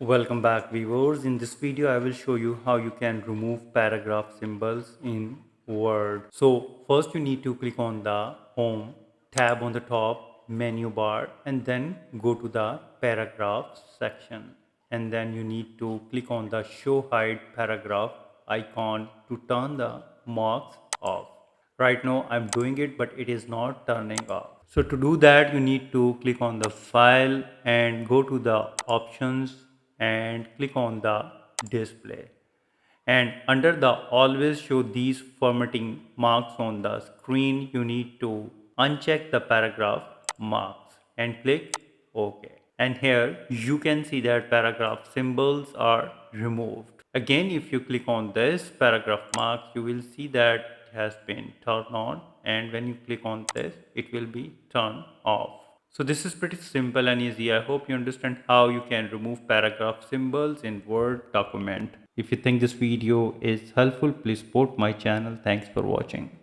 Welcome back viewers. In this video I will show you how you can remove paragraph symbols in Word. So first you need to click on the home tab on the top menu bar and then go to the paragraph section, and then you need to click on the show hide paragraph icon to turn the marks off. Right now I'm doing it, but it is not turning off. So to do that, you need to click on the file and go to the options and click on the display. And under the always show these formatting marks on the screen, you need to uncheck the paragraph marks and click OK. And here you can see that paragraph symbols are removed. Again, if you click on this paragraph marks, you will see that it has been turned on, and when you click on this, it will be turned off. So this is pretty simple and easy. I hope you understand how you can remove paragraph symbols in Word document. If you think this video is helpful, please support my channel. Thanks for watching.